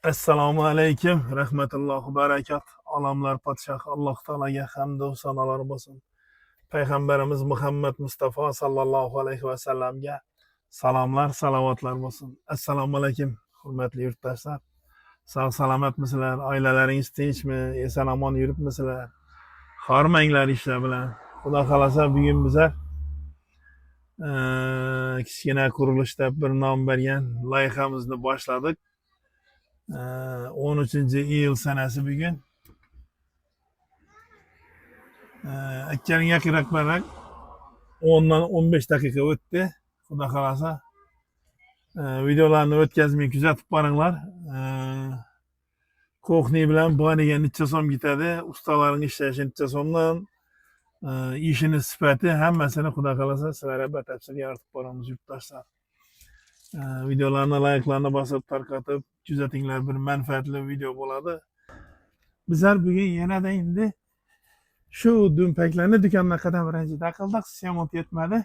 Assalomu alaykum, rahmatullohi barakat. Alamlar podshoh Alloh taolaga hamd va sanolar bo'lsin. Payg'ambarimiz Muhammad Mustafa sallallohu alayhi va sallamga salomlar, salovatlar bo'lsin. Assalomu alaykum, hurmatli yurtdoshlar. Sog' salomatmisizlar? Oilalaringiz tinchmi? Eson-omon yuribmisizlar? Hormanglar ishlar bilan. Xudo xolasa bugun bizlar kichkina qurilishda bir nom bergan loyihamizni boshladik. 13-iyul sanasi bugun. Akkaning yaqinroq 10dan 15 daqiqa o'tdi. Xudo xolasa videolarni o'tkazmay kuzatib boringlar. Ko'hni bilan boniga necha so'm ketadi, ustalarning ishlashi necha so'mdan, ishini sifati hammasini Xudo xolasa sizlarga batafsil yoritib boramiz yurtdoshlar. Videolarni layiklarni bosib tarqatib kuzatinglar, bir manfaatli video bo'ladi. Bizlar bugun yanada endi shu dumpaklarni do'kondan qadam ranjida qildik. Semont yetmadi.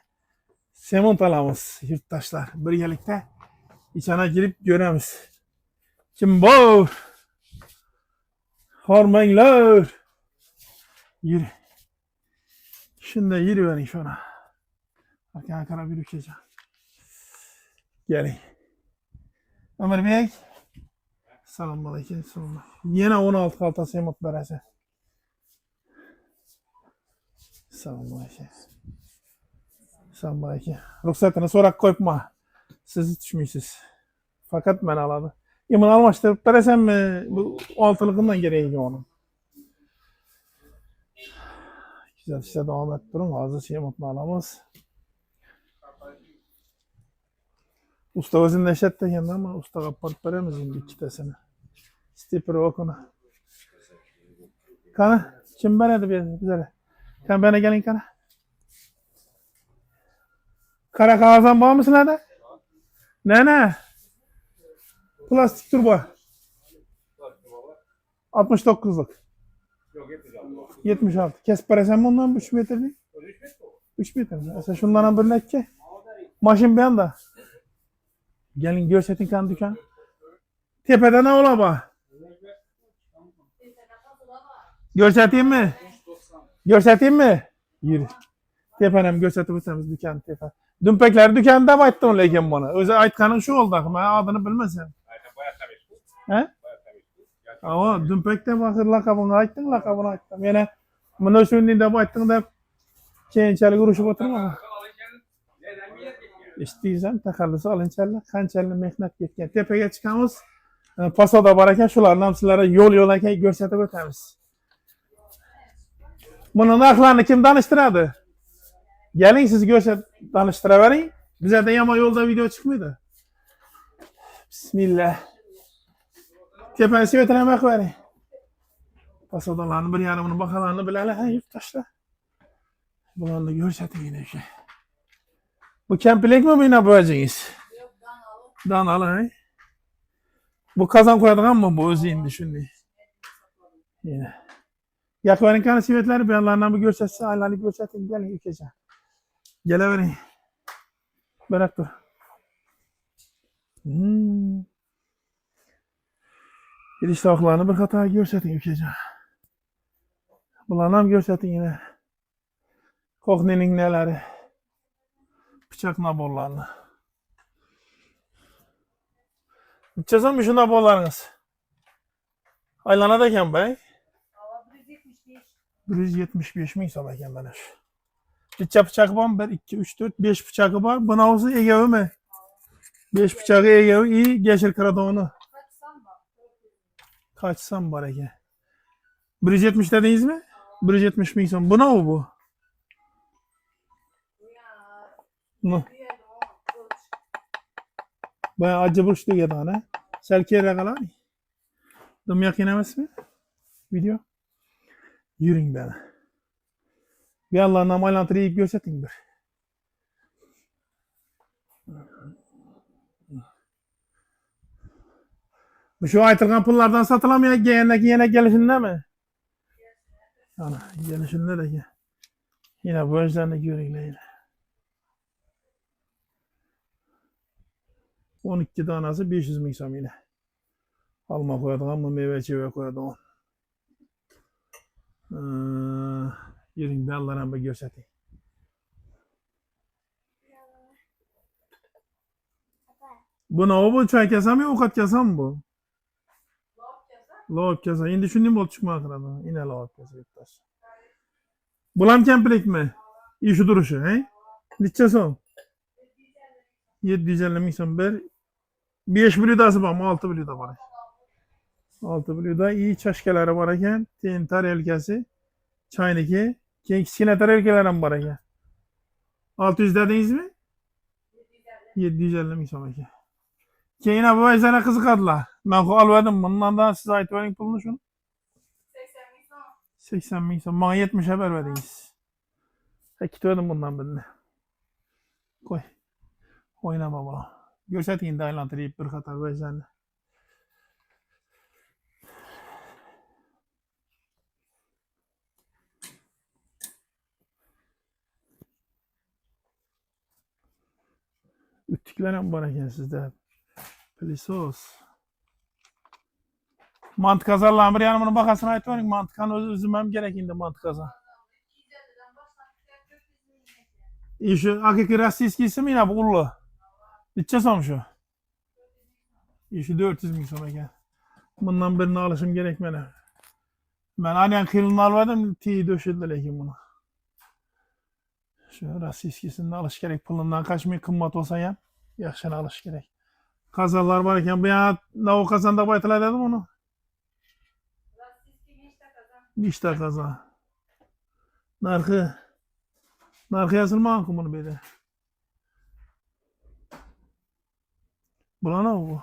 Semont olamiz yurtdoshlar. Birgalikda ichana kirib ko'ramiz. Kim bor? Hormanglar. Yur. Shunda yuravering shuna. Arkaga qarab yurib keleceğim. Geling. Amirbek. Assalomu alaykum. Yana 16 qalta semont berasiz. Assalomu alaykum. Assalomu alaykum. Ruxsatini so'rab qo'yibman. Siz tushmaysiz. Faqat men oladi. Buni almashtirib berasanmi? Bu oltiligimdan kerak uni. Kuzatishda davom etib turing. Hozir semontni olamiz. Usta o'zini ishlatdi ekanda, men ustaga olib beramiz endi ikkitasini. Steper okuni. Qani, kim beradi bizlarga? Kan bana gelin kana. Kara kağızdan bağ mısın hadi? Ne? Plastik turbo. 69'luk. Yok 76. 76. Kes parasın mı ondan 3 metre değil? 3 metre. Mesela şundan bir nekke. Maşın bir anda. Gelin görsetin kan dükkan. Tepede ne ola bak? Görseteyim mi? Görseteyim mi? Yürü. Tepenem görsetip ötemiz dükkan tepe. Dümpekler dükkanda mı ayttın lekin bana? Özel aytkanın şu oldu. Ben adını bilmezsem. He? Ama dümpekte bakır lakabını ayttın. Yani bunu söylediğinde bu ayttın da keyinçalik uğraşıp oturma. İsteysen takallısı alınçalı, kançalı mehnat ketken. Tepeye çıkamız. Pasoda baraka şulardan sizlere yol eken görsetip ötemiz. Bunun aklarını kim danıştırdı? Gelin siz görset danıştırıverin. Bize de yama yolda video çıkmıyordu. Bismillah. Tepesi ötünemek verin. Pasodalarını bir yanımını bakalarını bilele. Ha yurttaşlar. Bunları da görsetin yine şey. Bu kempilek mi bu yine boyacağız? Yok Danalı. Danalı he? Bu kazan koyadığın mı bu özeyim düşündü. Yine. Yakverin kanı sivetleri bir yanlarından bir görsetsin. Aylarını görsetin. Gelin yükeceğim. Geleverin. Bırak dur. Gidiş tavuklarını bir hata görsetin yükeceğim. Bunlardan görsetin yine. Koknenin neleri. Bıçak nabollarını. Bütçesin mi şu nabollarınız? Aylana da ken bey. Hava 175. 175 mi hesap eken bana şu. Bütçe bıçakı var mı? 1, 2, 3, 4, 5 bıçakı var. Buna olsa egevi mi? 5 bıçağı egevi iyi. Geçir kırada onu. Kaçsam bak. Kaçsam var eke. 170 dediniz mi? 170 mi hesap? Bu ne o bu? Ya. Ne? Bir yerde o kılıç. Bayağı acı burçlu ya da ne? Selkiye regalar. Dım yakinemez mi? Video. Yürüyün bana. Bir Allah'ın amalantırı yiyip görsetin bir. Bu şu aytırgan pullardan satılamıyor. Yine gelişinde mi? Ana gelişinde de ki. Yine bu özlerini görün yine. 12 tanesi 500 ming so'm yine. Alma koyadigan mı meyve çive koyadigan. Yürüyün ben Allah'ın bir göstereyim. Bu ne o bu çay kesen mi avukat kesen mi bu? Lop kesa. Loğuk kesen. Şimdi düşündüm ol çıkma akıradı. Yine loğuk kesen yurttaş. Bulam kemplik mi? İyi şu duruşu he? Neçe son? 750 ming son bir. 5 blüdası var mı? 6 blüda var. 6 blüda iyi çaşkeleri var ekan. Teyin tarelkasi. Çayniki. Keyin kichkina tarelkalar ham bor ekan. 600 dediniz mi? 750 ming so'm ekan. Keyin bu vajlarga qiziqadilar. Men olmadim. Bundan da siz aytib bering pulni shuni. 80 bin son. 80 ming so'm. Bana 70'e bermediniz. Kitledim bundan birini. Koy. Oynama bunu. Göstereyim de aylantirayım bir katar vajlarni. Ütükler ham bor ekan sizda. Pilisos. Mantı kazarlar bir yani bunun bakasını aytib bering. Mantıkanı o'zim ham kerak endi mantı kazan. 250'den başlayıp 400 bin lira. Şu hakiki rossiyskisi mi yine bu ullu? Neçe so'm şu? Şu 400 ming so'm ekan. Bundan birini alışım gerek mene. Ben aynen kılını almadım. Tiyi döşediler lekin bunu. Şu rossiyskisini alış gerek. Pulundan kaçmay kımmat olsa ya. Yaxshini alış gerek. Kazanlar var ekan. Bu yana navı kazanda baytılar dedim onu. Rossiyskiy 5 ta kazan. 5 ta kazan. Narxı yazılmagan ki bunu böyle. Bulan o bu.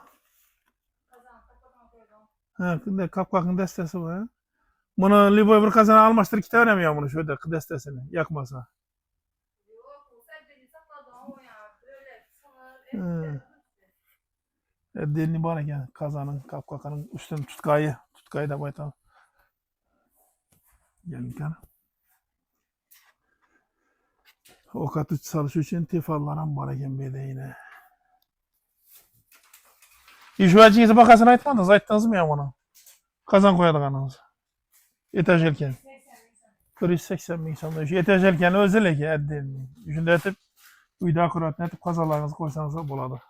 Kazan kapadan koydum. Ha, kapkakın destesi var. Bunu Liboy bir kazana almıştır ki veremiyor bunu şöyle destesini yakmasa. Yok, o sen beni sakladı o ya. Böyle Hı. sana Delini bana gel kazanın kapkakanın üstünü tutkayı da baytalım. Gelin kan. O katı çalış için tifallarım var eken bir de yine. İşvacıysa bakasını aytmadınız, ayttınız mı ya bunu? Kazan koyadığınız. Etajelken. 180 ming so'm. Shu etajelken o'zi ki addelni. Shunda aytib, uyda akkurat aytib qazonlaringizni qo'ysangiz bo'ladi.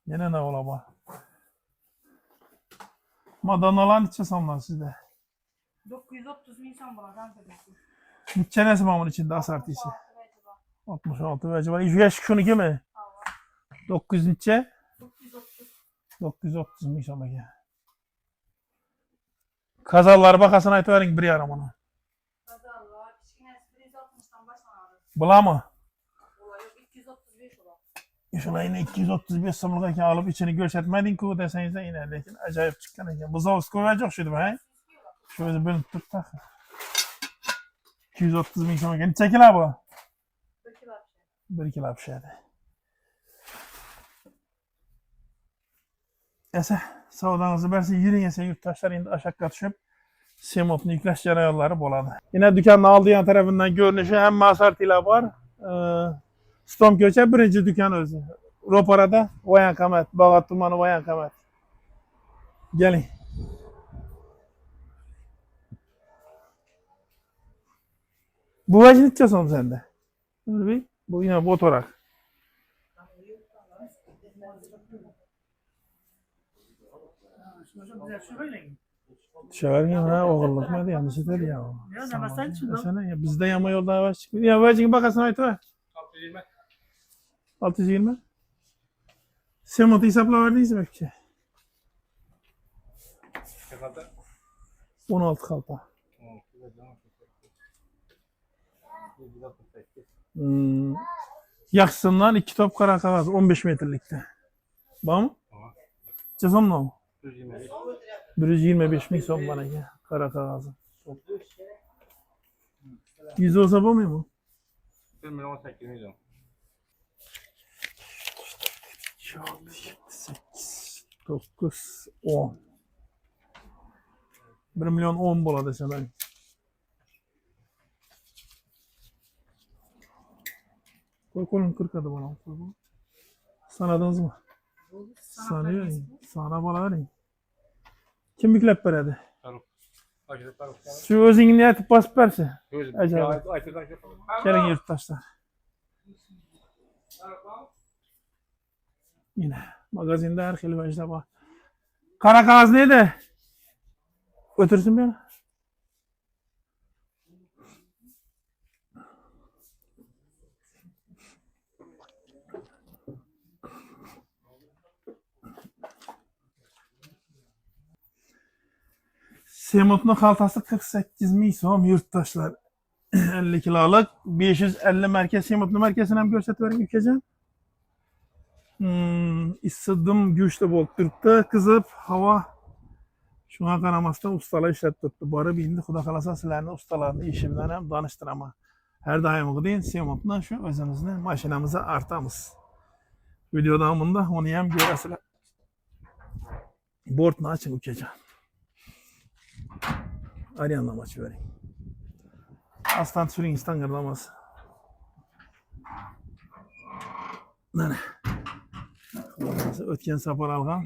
Yana ne ola bor? Madonnalar necha so'mdan sizda? 930 bin son buna kanka. Nechanasi bor bunun ichida asartisi? 66 vacı var. Şu yaş şuniki mi? 900 necha? 930. 930 ming so'm ekan. Kazanlar bakasını aytib bering bir yarim onu. Kazanlar. Kichkinasi 160'dan başlanadi. Bular mı? Ular yok 235 ular. Şuna yine 235 so'mlik ekan alıp içini görsetmedin-ku desangiz yine lekin acayip çıkan ekan. Bu zavod var yok şu he? Şu o'zi bilinib turibdi. 230 ming so'm ekan. Necha kilo bu? 1 kilo pishadi. Esa savdolarınızı bersin, yürüyün esa yurttaşlar endi aşakka tushib semontni yuklash jarayonlari bo'ladi. Yine dükkanın aldigan tarafından görünüşü hem masartilar var. Stom ko'cha birinchi dükkan o'zi. Ro'parada Voyankomat, Bog'ot tumani Voyankomat. Keling. Bu vajni necha so'm senda? Nurbek, bu yine botorak. Şevaring ha o'g'irlikmadi yanlış etadi ya. Ya namasan şundan. Sana ya bizde yama yolda yavaş çıkmıyor. Ya vajing bakasını aytib ver. 620. 620. Semontu hesaplab verdingiz mi ki? Ne kadar? 16 kalpa. Yaxşısından 2 top kara kağıt 15 metrelikte. Var mı? Cezam ne o? 120. 125 ming so'm bana ya kara kağıdı. 100 olsa bu mu? 1 milyon 8 milyon. 6, 7, 8, 9, 10. 1 milyon 10 bo'ladi sen. Koy kolun 40 adı bana. Sanadınız mı? Sanıyor. Sana bolavering. Kim yüklep beradi? Faruk. Aşırı Faruk. Şu o'zingni aytib bosib berchi. Gözüm. Acayip. Aytırdan şey. Keling yurtdoshlar. Yine magazinda har xil vajda bor. Qara qog'oz neydi? O'tirsin bu yana. Semot'un xaltasi 48 ming so'm yurtdoshlar. 50 kiloluk 550 marka Semot'un markasini ham ko'rsatib bering ukajon. Issidim go'shtli bo'lib turibdi, qizib, havo. Shunga qaramasdan ustalar ishlab turibdi. Borib endi xudo xolasa sizlarni ustalarni ishi bilan ham tanishtiraman. Har doimgidek Semot'ni shu o'zimizni mashinamizga artamiz. Video davomida uni ham ko'rasizlar. Bortni oching ukajon. Ariyandan açı vereyim. Aslan sürün İstanbul'damaz. Mana. O'tgan safar algan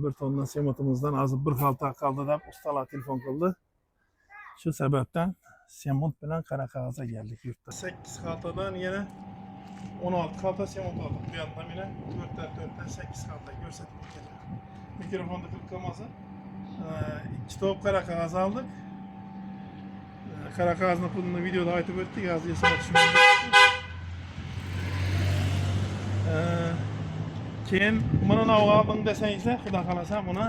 bir tonna semotimizdan azı bir xalta qoldi deb ustalar telefon qildi. Shu sababdan semont bilan qara qog'ozga keldik yurtda. 8 xaltadan yana 16 xalta semont oldik. Bu yoqda mana 4'ten 8 xalta ko'rsatib o'tgan. Mikrofonni qilib qolmasa 2 top qara qog'oz oldik. Qara qog'ozni pulini videoda aytib o'tdik, hozir esimga tushmadi. Keyin buni navga oldim desangizlar, xudo xolasa buni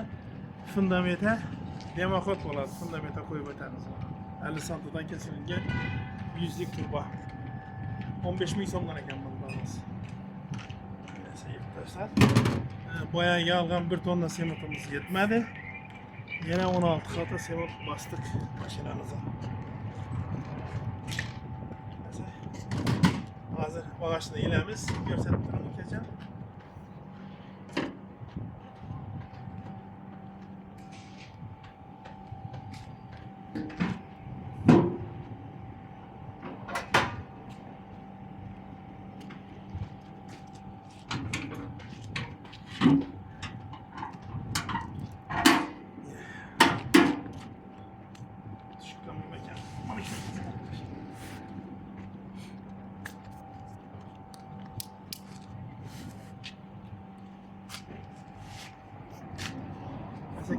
fundamenta demoxod bo'ladi. Fundamenta qo'yib o'tamiz. 50 santidan kesilgan 100lik turba. 15 ming so'mdan ekan buni bahosi. Boyagi olgan 1 tonna semontimiz yetmadi. Yana 16 xalta semont bosdik mashinamizga. Hozir bagajni ilamiz, ko'rsatib turaman ukajon.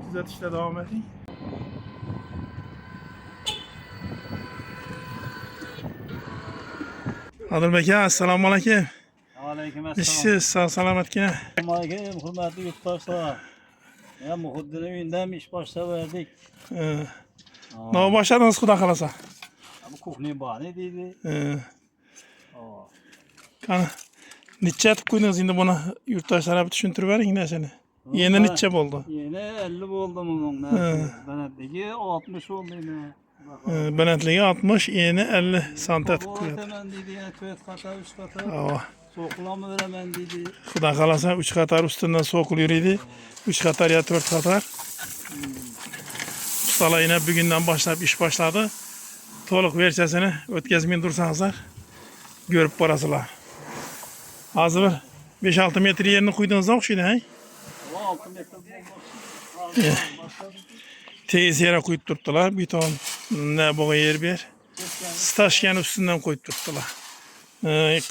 Kuzatishda devam edin. Adilbek aka, assalomu alaykum. Aleyküm assalam. Siz sağ salamatgina. Aleyküm hürmetli yurttaşlar. Ya Muhuddin'in evinden iş başlaverdik. Ne başladınız xudo xolasa? Bu kuhni bahane deydi. Qani necha etib qo'ydingiz endi buni yurtdoshlarga tushuntirib bering narsani. Yeni necha bo'ldi? Yeni 50 bo'ldi bunun. Balandligi 60 oldu yine. Balandligi 60, yeni 50 sant etib qo'yadi. Hemen dedi ya 4 kata 3 kata. Soğuklama veremen dedi. Xudo xolasa 3 qator ustidan so'qil yuradi. 3 qator ya 4 qator. Ustalar yine bugünden başlab iş başladı. To'liq versiyasini o'tkazmay tursangizlar, ko'rib borasizlar. Hozir 5-6 metr yerini qo'ydingizdan o'xshaydi, ha? 6 metre bulmak. Tez yere qo'yib turibdilar. Beton ne bo'g'a yer ber. Stashkani ustidan qo'yib turibdilar.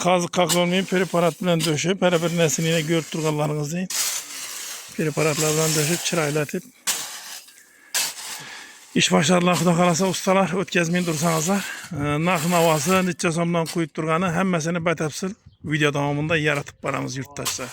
Qazı qaqolmay preparat bilan döşüp, her bir narsani ko'rib turganlaringizdek preparatlar bilan döşüp, chiraylatib iş başladılar. Xudo xolasa ustalar o'tkazmay tursangizlar, narx navosi necha so'mdan qo'yib turgani hammasini batafsil video davomida yaratib boramiz yurtdoshlar.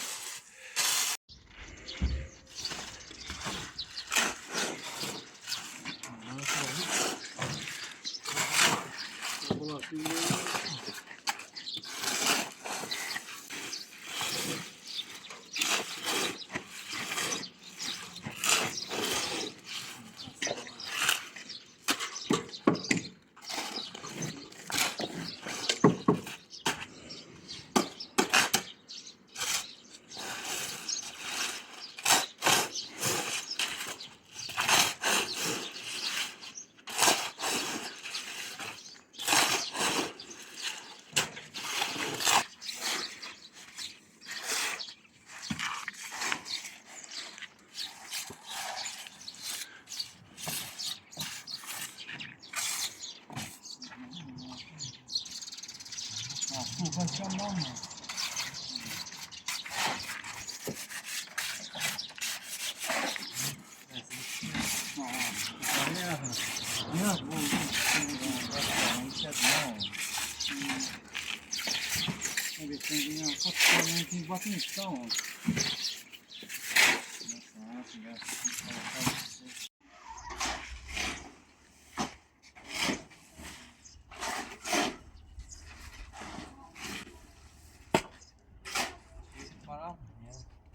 kaçandan mı?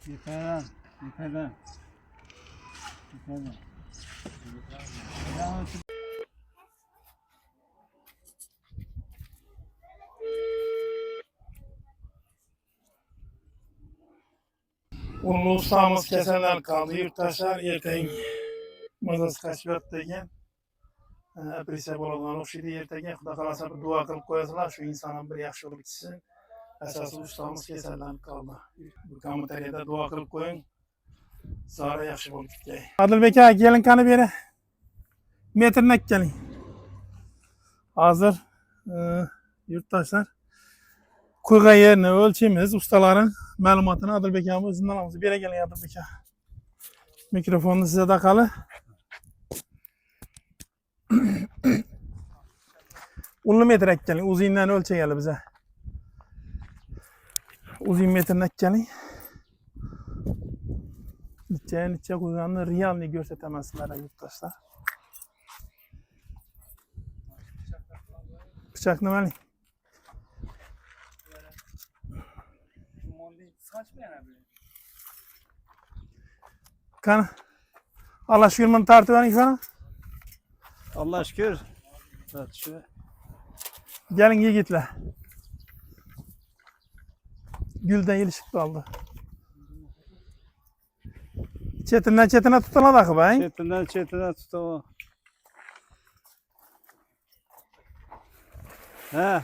Yeter. Ulu ustamız kesenler kaldı. Yurttaşlar erteň mazası kaçıp degen. Apresiya bolgan okşydy erteňe Xuda kalasa bir dua kılıp koyasılar şu insanın bir yaxşı olup gitsin. Esasy ustamız kesenler kaldı. Bu komentariyada dua kılıp koyun. Zara yaxşı bolup gitgey. Adilbek aka gelin kanı beri. Metrinek gelin. Hazır yurttaşlar. Kuyga yerini ölçemiz. Ustaların malumatını Adilbek ağamın özünden alırız. Bir yere gelin Adilbek ağa. Mikrofonu size takalı. Unlu metrek gelin. Uzunluğunu ölçeyelim bize. Uzun metrek gelin. Niçe kuyganı realini görsetemezler yurttaşlar. Bıçak ne var? Kan Allah şükür bunu tartıverin sana. Allah şükür. Tartışıyor. Gelin yigitler. Gülden ilişik kaldı. Çetine tutuladı akı bayın. Çetinden tutamam. He.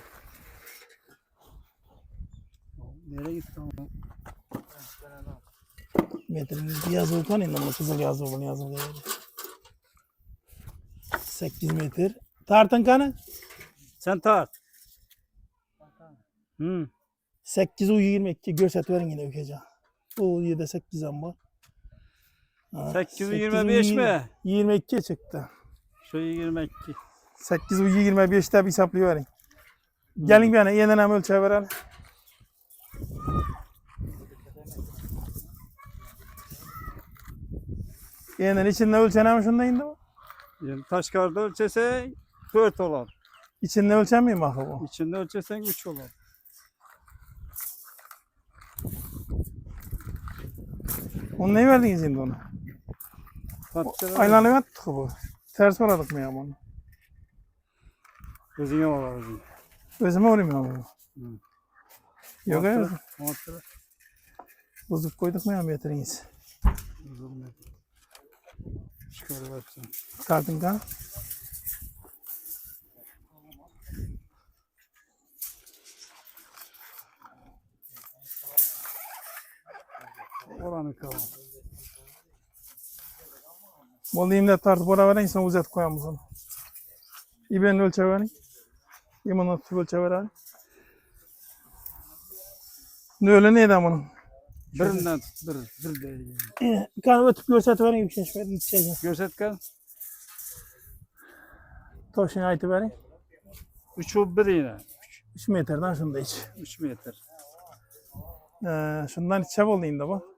Nereye gitti ama? Metreniz yazılı tanıyın ama kızıl yazılı bunu yazılı. 8 metre. Tartın kanı. Sen tart. 8 22 görset verin yine ülkece. O 7 8 var. 8 25 mi? 22 çıktı. Şu 22. 8 25'te bir hesaplayıverin. Gelin bir yana yeniden ölçü verelim. Yeniden içinde ölçenem şunda indi bu. Yani Taşkar'da ölçesen 4 olur. İçinde ölçemiyor mu akı bu? İçinde ölçesen 3 olur. Onu ne verdiniz şimdi onu? Aylanı attık bu. Ters olarak mı ya bunu? Gözüne olur özüne. Özüme olayım ya bunu. Yok ya. Montre. Bozup koyduk mu ya metreniz? Çıkarıversin. Tartın kan. Oranı kalın. Bulayım da tartıp oraya verin sonra uzat koyalım onu. İbenin ölçü verin. İmanın tutup ölçü verin. Ne öyle neydi bunun? Birinden tut, bir değil. Kan ötüp görset verin yüksek verin. Görset kan. Toşunu ayıtı verin. 3 o 1 yine. 3 metreden şunda iç. 3 metre. Şundan içe olayım da bu.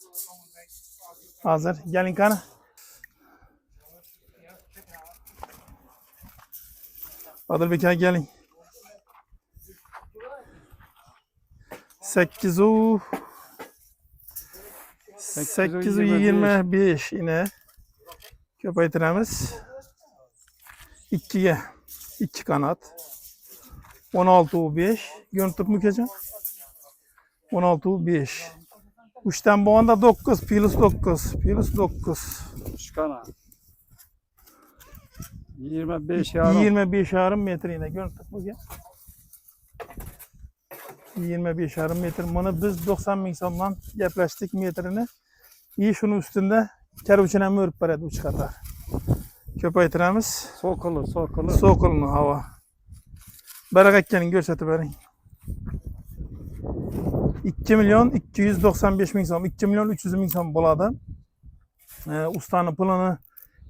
Hazır. Gelin kanı. Adilbek ağa gelin. 8 25 yine köpeytiremiz. 2'ye 2 kanat. 16 5 görüntüp mü keçen? 16 5. 3'ten bu anda 9 plus 9. Çıkana. 25 yarım. 25 yarım metre yine görüntüp mü keçen? 25 yarım metre. Bunu biz 90 bin sondan yaplaştık metrini. İyi şunun üstünde kervuçuna mı örüp baraydı uç kadar. Köpeytiremiz. Sokulu. Sokulunu hava. Berakat gelin görseti verin. 2 milyon 295 ming so'm, 2 milyon 300 ming so'm bo'ladi. Ustani pulini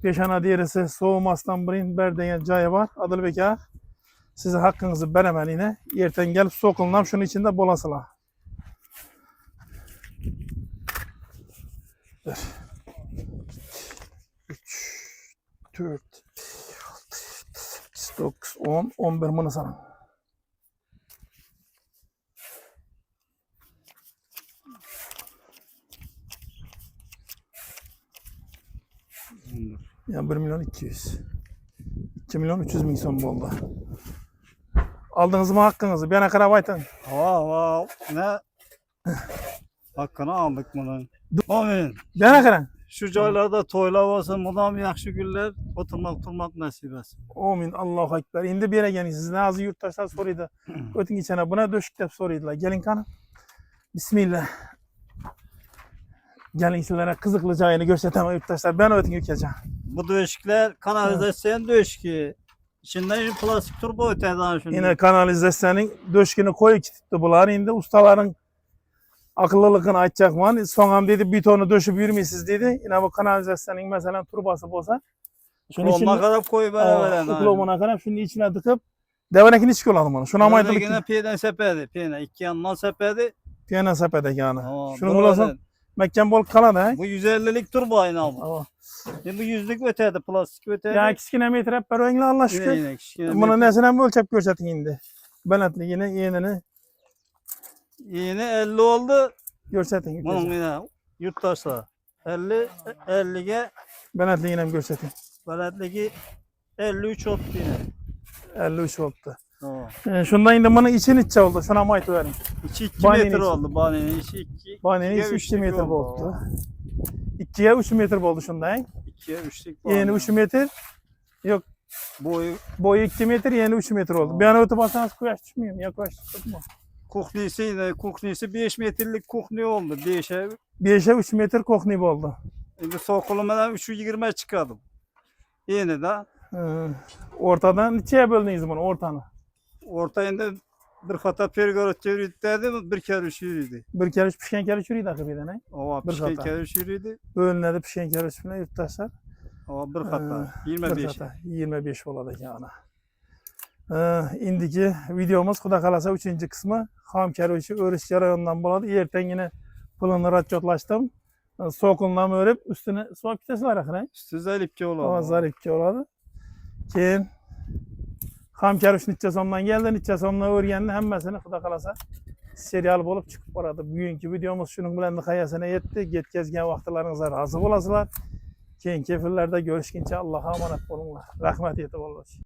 peshona derisi sovumasdan birin ber degan joyi bor. Odilbek aka, sizni haqqingizni beraman yine. Ertaga kelib so'qilnam shuni ichida bo'lasizlar. 1 3 4 9 10 11 bunu sana. Yani 1 milyon 200. 2 milyon 300 ming so'm bo'ldi. Aldınız mı hakkınızı? Bana qarab aytın. Va, ne? Hakkını aldık bunun. Amin. Bana qarang. Şu joylarda to'ylar olsun, bundan yaxshi günler oturmak nasip etsin. Amin. Allahu ekber. Endi beragan sizni azı yurtdoshlar so'raydi. O'ting ichana buna döşük deb so'raydilar. Keling qani. Bismillah. Keling sizlarga qiziqli joyini ko'rsataman yurtdoshlar. Ben o'ting yurkacağım. Bu döşükler kanalizasyon döşükü. İçinden plastik turbo öteden şunu. Yine kanalizasyonning döşkünü koyup tuttu bular. Endi ustaların akıllılıkını aytacakman. Soğan dedi betonu döşüp yürümeysiz dedi. Yine bu kanalizasyonning mesela turbası bolsa. Şunun Koluna kadar koyup beraber. Ukulomuna kadar şunun içine tıkıp devanekini çıkıyorlar bana. Şuna maydalık. Yine piyeden sepedi. Piyeden iki yandan sepedi. Piyana sepedek yani. Tamam, Şunu bulasın. Mekken bol kalan ha. Bu 150'lik turbo aynı ama. Tamam. Bu 100'lük ötedi, plastik ötedi. Ya kichkina metre hep berengi Allah şükür. Yine kichkina Bunu nesine mi ölçep görsetin indi. Benetli yine yeğenini Yine 50 oldu. görsetin. Bunun yine yurttaşlar. 50'ge Benetli yine görsetin. beledligi 53 oldu yine. 53 oldu. Tamam. Şundan indi bunun için içe oldu. Şuna mayt verin. İçi 2 Banenin metre içi. oldu. Banenin içi 2. Banenin içi 2 metre oldu. 2'ye 3 metre oldu şundan. 2'ye 3'lük Yeni 3 metre. Yok. Boyu 2 metre yeni 3 metre oldu. Bir an öte bassanız kuyaş düşmüyor mu? Ya kuyaş tutma. kuhnisi yine kuhnisi 5 metrelik kuhni oldu. 5'e 5'e 3 metre kokni oldu. şimdi sokulmadan 3'ü 20'e çıkardım. Yine de Ortadan ikiye böldünüz bunu ortanı. ortayında bir hata pergorot yürüdü, bir kere yürüdü. Bir kere üç pişken kere çürüydü akı bir tane. Ova Bir pişken hata. kere yürüdü. Bölünede pişken kere üstüne yurttaşlar. Ova bir hata. Bir 25. hata. 25 oladı yani. İndiki videomuz Xudo kalasa 3. kısmı. Ham keroşu örüş jarayonundan buladı. Erten yine pulunu ratçotlaştım. Sokulundan örüp üstüne soğuk kitesi var akına. Üstü zaripki O olan. zaripki oladı. Keyin ham keroş neçe sondan geldi. Neçe sondan örgendi. Hemmesini Xudo kalasa serial bolup çıkıp baradı. Bugünkü videomuz şunun bilen nihayesine yetti. Yetkazgan vaqtlaringizga razı bolasizlar. Keyinki filmlarda görüşkince Allah'a emanet olunlar. Rahmet yetib olsun.